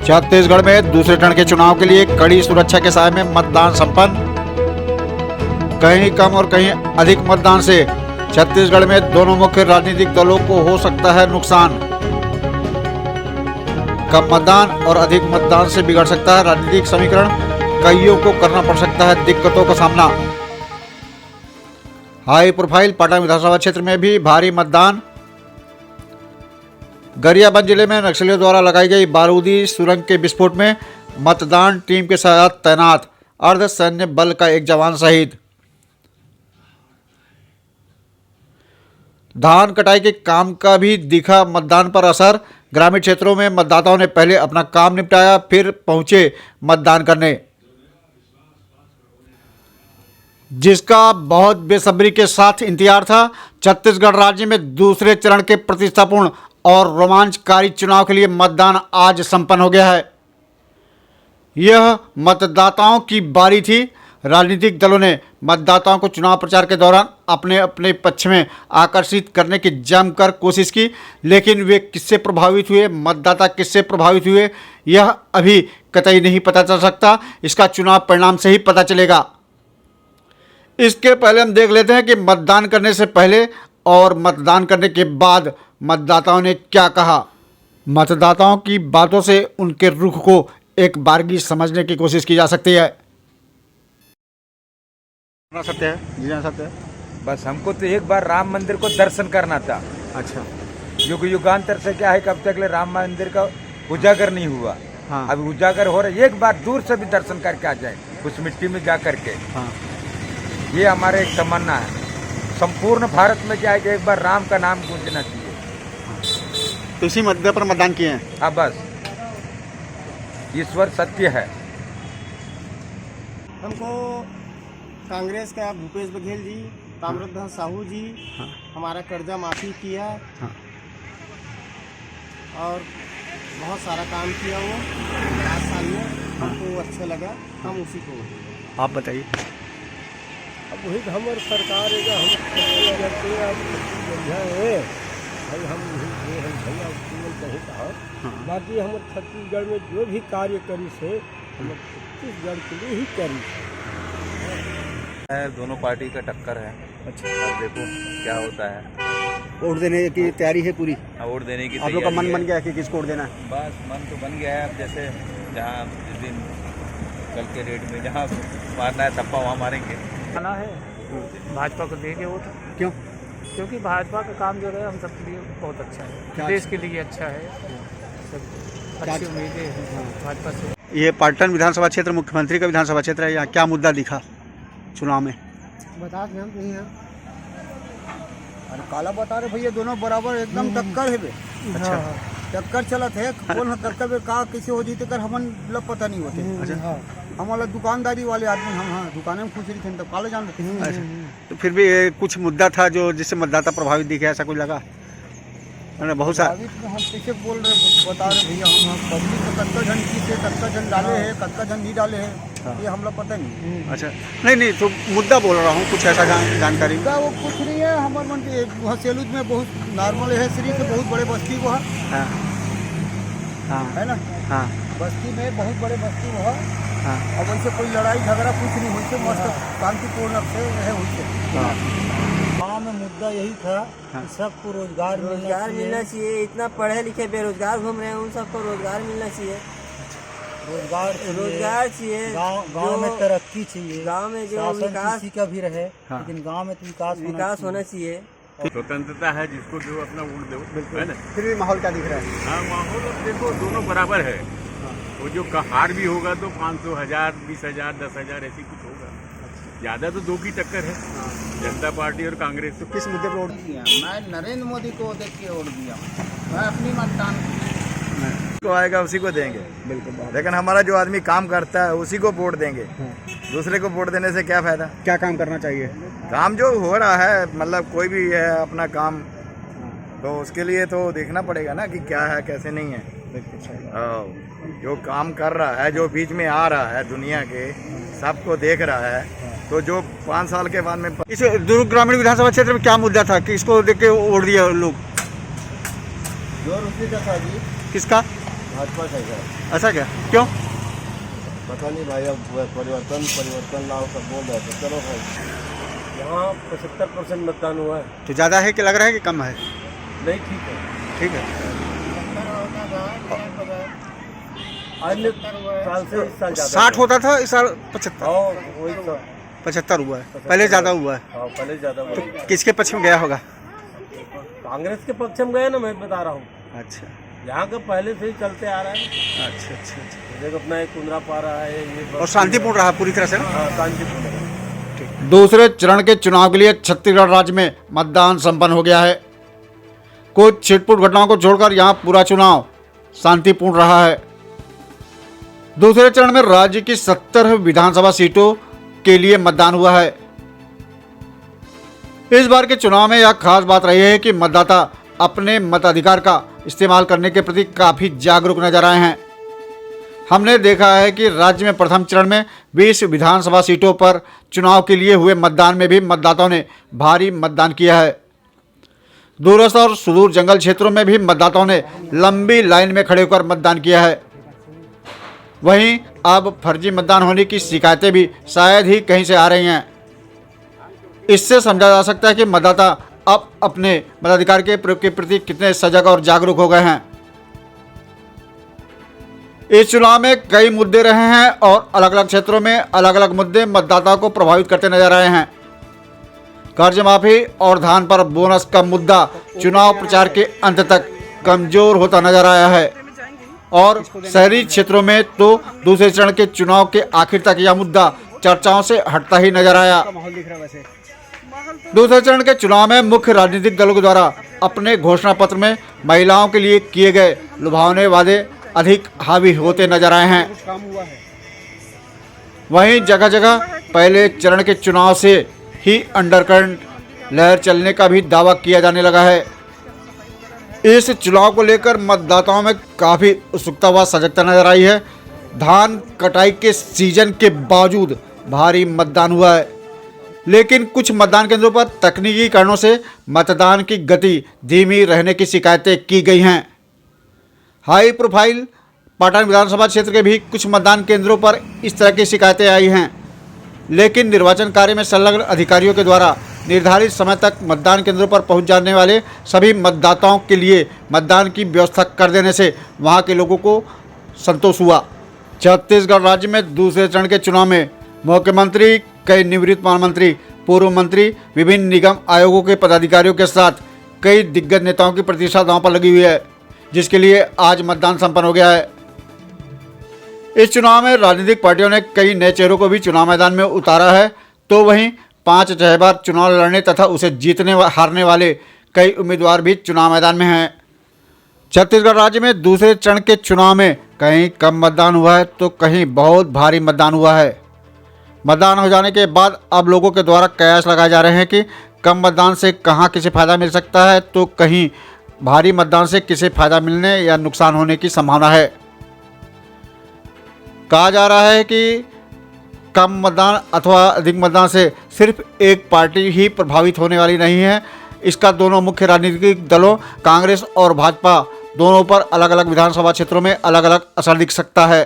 छत्तीसगढ़ में दूसरे चरण के चुनाव के लिए कड़ी सुरक्षा के साय में मतदान संपन्न। कहीं कम और कहीं अधिक मतदान से छत्तीसगढ़ में दोनों मुख्य राजनीतिक दलों को हो सकता है नुकसान। कम मतदान और अधिक मतदान से बिगड़ सकता है राजनीतिक समीकरण, कईयों को करना पड़ सकता है दिक्कतों का सामना। हाई प्रोफाइल पाटन विधानसभा क्षेत्र में भी भारी मतदान। गरियाबंद जिले में नक्सलियों द्वारा लगाई गई बारूदी सुरंग के विस्फोट में मतदान टीम के साथ तैनात अर्धसैन्य बल का एक जवान शहीद। धान कटाई के काम का भी दिखा मतदान पर असर। ग्रामीण क्षेत्रों में मतदाताओं ने पहले अपना काम निपटाया, फिर पहुंचे मतदान करने, जिसका बहुत बेसब्री के साथ इंतजार था। छत्तीसगढ़ राज्य में दूसरे चरण के प्रतिष्ठापूर्ण और रोमांचकारी चुनाव के लिए मतदान आज संपन्न हो गया है। यह मतदाताओं की बारी थी। राजनीतिक दलों ने मतदाताओं को चुनाव प्रचार के दौरान अपने अपने पक्ष में आकर्षित करने की जमकर कोशिश की, लेकिन वे किससे प्रभावित हुए, मतदाता किससे प्रभावित हुए, यह अभी कतई नहीं पता चल सकता। इसका चुनाव परिणाम से ही पता चलेगा। इसके पहले हम देख लेते हैं कि मतदान करने से पहले और मतदान करने के बाद मतदाताओं ने क्या कहा। मतदाताओं की बातों से उनके रुख को एक बारगी समझने की कोशिश की जा सकती है। सत्य है जी, सत्य है। बस हमको तो एक बार राम मंदिर को दर्शन करना था। अच्छा, युग युगांतर से क्या है, कब तक ले राम मंदिर का उजागर नहीं हुआ। हाँ। अभी उजागर हो रहा है, एक बार दूर से भी दर्शन करके आ जाए, उस मिट्टी में जा करके। हाँ। ये हमारे एक तमन्ना है। संपूर्ण भारत में क्या है कि एक बार राम का नाम गूंजना चाहिए। तो इसी मुद्दे पर मतदान किए हैं। हाँ, बस ईश्वर सत्य है। हमको कांग्रेस का भूपेश बघेल जी, ताम्रध्वज साहू जी, हाँ। हमारा कर्जा माफी किया। हाँ। और बहुत सारा काम किया वो 5 साल में। हमको अच्छा लगा, हम उसी को। आप बताइए। अब वही हमारी सरकार है, हम भाई हम भैया कहीं कहा। बाकी हम छत्तीसगढ़ में जो भी कार्य करी से हम छत्तीसगढ़ के लिए ही करी। दोनों पार्टी का टक्कर है। अच्छा, अब देखो क्या होता है। वोट देने की तैयारी है पूरी। वोट देने की आप लोग का मन तैयारी बन है। गया कि किसको वोट देना है? बस मन तो बन गया है। अब जैसे जहाँ जिस दिन कल के डेट में जहाँ मारना है थप्पा वहाँ मारेंगे। आना है भाजपा को देंगे वोट। क्यों? क्योंकि भाजपा का काम जो है हम सबके लिए बहुत अच्छा है, देश के लिए अच्छा है। सब अच्छी उम्मीदें हैं भाजपा से। ये पाटन विधानसभा क्षेत्र मुख्यमंत्री का विधानसभा क्षेत्र है। यहाँ क्या मुद्दा दिखा चुनाव में? बता दें हम नहीं हैं। अरे काला बता रहे भैया, दोनों बराबर एकदम टक्कर है बे। अच्छा, टक्कर चलत है। कौन टक्कर का कैसे हो जीते कर हमन लब पता नहीं होते। अच्छा। हम वाला दुकानदारी वाले आदमी, हम हाँ दुकान में खुश रही थे तब काले जान लेते। अच्छा, तो फिर भी कुछ मुद्दा था जो जिससे मतदाता प्रभावित दिखे, ऐसा कुछ लगा? मैंने बहुत सारा हम कैसे बोल रहे बता रहे भैया, हम पब्लिक को कत्ता झन की से कत्ता झन डाले है, कत्ता झन नहीं डाले है, ये हम लोग पता नहीं। अच्छा, नहीं तो मुद्दा बोल रहा हूँ, कुछ ऐसा जानकारी। वो कुछ नहीं है। हमारे मन के वहाँ सेलूद में बहुत नॉर्मल है, श्री से बहुत बड़े बस्ती वो है। हाँ। हाँ। है ना? हाँ। बस्ती में बहुत बड़े बस्ती वो है। हाँ। अब वैसे कोई लड़ाई झगड़ा कुछ नहीं हुई, मस्त शांतिपूर्ण से है हुई। गाँव में मुद्दा यही था कि सबको रोजगार मिलना चाहिए। इतना पढ़े लिखे बेरोजगार घूम रहे हैं, उन सबको रोजगार मिलना चाहिए। रोजगार चाहिए। गाँव में तरक्की चाहिए। गांव में जो शासन विकास किसी का भी रहे, हाँ। लेकिन गाँव में तो विकास होना चाहिए। स्वतंत्रता है, जिसको जो अपना वोट दो, है ना। फिर भी माहौल क्या दिख रहा है? हाँ, माहौल अब देखो दोनों बराबर है। वो जो हार भी होगा तो 500, 1000, 20,000, 10,000 ऐसी कुछ होगा। ज्यादा तो दो की टक्कर है, जनता पार्टी और कांग्रेस। तो किस मुद्दे पर वोट दिया? मैं नरेंद्र मोदी को देख के वोट दिया। मैं अपनी मतदान को आएगा उसी को देंगे। बिल्कुल। लेकिन हमारा जो आदमी काम करता है उसी को वोट देंगे। दूसरे को वोट देने से क्या फायदा? क्या काम करना चाहिए? काम जो हो रहा है, मतलब कोई भी है अपना काम, तो उसके लिए तो देखना पड़ेगा ना कि क्या है कैसे नहीं है। जो काम कर रहा है, जो बीच में आ रहा है दुनिया के, सबको देख रहा है, तो जो 5 साल के बाद में इस दुर्ग ग्रामीण विधानसभा क्षेत्र में क्या मुद्दा था कि इसको देख के वोट दिया लोग? जो रुपये का था जी, किसका? भाजपा का है। ऐसा क्या, क्यों? पता नहीं भाई, अब परिवर्तन लाओ सब बोल रहे थे। चलो भाई, यहाँ 75% मतदान हुआ है। तो ज़्यादा है कि लग रहा है कि कम है? नहीं, ठीक है। ठीक है। अन्य साल से इस साल ज़्यादा 60 होता था, इस साल 75। हाँ, वही तो। 75 हुआ है, पहले ज़्यादा हुआ है। हाँ, पहले ज़्यादा हुआ। तो किसके पक्ष में गया होगा? कांग्रेस के पक्ष में गए ना, मैं बता रहा हूँ। अच्छा यहाँ का पहले से ही चलते आ रहा है। अच्छा अच्छा अच्छा। देखो अपना एक कुंदरा पा रहा है ये, और शांतिपूर्ण रहा पूरी तरह से ना? हाँ, शांतिपूर्ण। दूसरे चरण के चुनाव के लिए छत्तीसगढ़ राज्य में मतदान संपन्न हो गया है। कुछ छिटपुट घटनाओं को छोड़कर यहां पूरा चुनाव शांतिपूर्ण रहा है। दूसरे चरण में राज्य की 70 विधानसभा सीटों के लिए मतदान हुआ है। इस बार के चुनाव में यह खास बात रही है कि मतदाता अपने मताधिकार का इस्तेमाल करने के प्रति काफ़ी जागरूक नजर आए हैं। हमने देखा है कि राज्य में प्रथम चरण में 20 विधानसभा सीटों पर चुनाव के लिए हुए मतदान में भी मतदाताओं ने भारी मतदान किया है। दूरस्थ और सुदूर जंगल क्षेत्रों में भी मतदाताओं ने लंबी लाइन में खड़े होकर मतदान किया है। वहीं अब फर्जी मतदान होने की शिकायतें भी शायद ही कहीं से आ रही हैं। इससे समझा जा सकता है कि मतदाता अब अपने मताधिकार के प्रयोग के प्रति कितने सजग और जागरूक हो गए हैं। इस चुनाव में कई मुद्दे रहे हैं और अलग अलग क्षेत्रों में अलग अलग मुद्दे मतदाताओं को प्रभावित करते नजर आए हैं। कर्ज माफी और धान पर बोनस का मुद्दा चुनाव प्रचार के अंत तक कमजोर होता नजर आया है और शहरी क्षेत्रों में तो दूसरे चरण के चुनाव के आखिर तक यह मुद्दा चर्चाओं से हटता ही नजर आया। दूसरे चरण के चुनाव में मुख्य राजनीतिक दलों के द्वारा अपने घोषणा पत्र में महिलाओं के लिए किए गए लुभावने वादे अधिक हावी होते नजर आए हैं। वहीं जगह जगह पहले चरण के चुनाव से ही अंडरकरंट लहर चलने का भी दावा किया जाने लगा है। इस चुनाव को लेकर मतदाताओं में काफ़ी उत्सुकता व सजगता नजर आई है। धान कटाई के सीजन के बावजूद भारी मतदान हुआ है, लेकिन कुछ मतदान केंद्रों पर तकनीकी कारणों से मतदान की गति धीमी रहने की शिकायतें की गई हैं। हाई प्रोफाइल पाटन विधानसभा क्षेत्र के भी कुछ मतदान केंद्रों पर इस तरह की शिकायतें आई हैं, लेकिन निर्वाचन कार्य में संलग्न अधिकारियों के द्वारा निर्धारित समय तक मतदान केंद्रों पर पहुंच जाने वाले सभी मतदाताओं के लिए मतदान की व्यवस्था कर देने से वहां के लोगों को संतोष हुआ। छत्तीसगढ़ राज्य में दूसरे चरण के चुनाव में मुख्यमंत्री, कई निवृत्त प्रधानमंत्री, पूर्व मंत्री, विभिन्न निगम आयोगों के पदाधिकारियों के साथ कई दिग्गज नेताओं की प्रतिष्ठा दांव पर लगी हुई है, जिसके लिए आज मतदान संपन्न हो गया है। इस चुनाव में राजनीतिक पार्टियों ने कई नए चेहरों को भी चुनाव मैदान में उतारा है, तो वहीं 5-6 बार चुनाव लड़ने तथा उसे जीतने हारने वाले कई उम्मीदवार भी चुनाव मैदान में हैं। छत्तीसगढ़ राज्य में दूसरे चरण के चुनाव में कहीं कम मतदान हुआ है तो कहीं बहुत भारी मतदान हुआ है। मतदान हो जाने के बाद अब लोगों के द्वारा कयास लगाए जा रहे हैं कि कम मतदान से कहां किसे फ़ायदा मिल सकता है तो कहीं भारी मतदान से किसे फ़ायदा मिलने या नुकसान होने की संभावना है। कहा जा रहा है कि कम मतदान अथवा अधिक मतदान से सिर्फ एक पार्टी ही प्रभावित होने वाली नहीं है। इसका दोनों मुख्य राजनीतिक दलों कांग्रेस और भाजपा दोनों पर अलग अलग विधानसभा क्षेत्रों में अलग अलग असर दिख सकता है।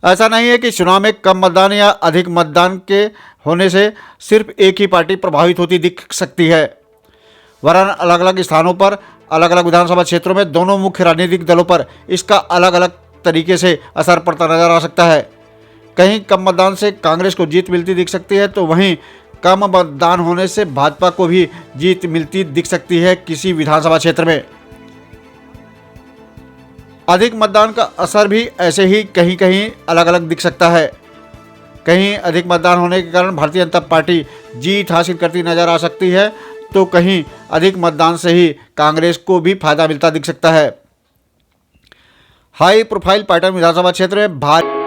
ऐसा नहीं है कि चुनाव में कम मतदान या अधिक मतदान के होने से सिर्फ एक ही पार्टी प्रभावित होती दिख सकती है, वरन अलग अलग स्थानों पर अलग अलग विधानसभा क्षेत्रों में दोनों मुख्य राजनीतिक दलों पर इसका अलग अलग तरीके से असर पड़ता नजर आ सकता है। कहीं कम मतदान से कांग्रेस को जीत मिलती दिख सकती है तो वहीं कम मतदान होने से भाजपा को भी जीत मिलती दिख सकती है किसी विधानसभा क्षेत्र में। अधिक मतदान का असर भी ऐसे ही कहीं कहीं अलग अलग दिख सकता है। कहीं अधिक मतदान होने के कारण भारतीय जनता पार्टी जीत हासिल करती नजर आ सकती है तो कहीं अधिक मतदान से ही कांग्रेस को भी फायदा मिलता दिख सकता है। हाई प्रोफाइल पाटन विधानसभा क्षेत्र में भारी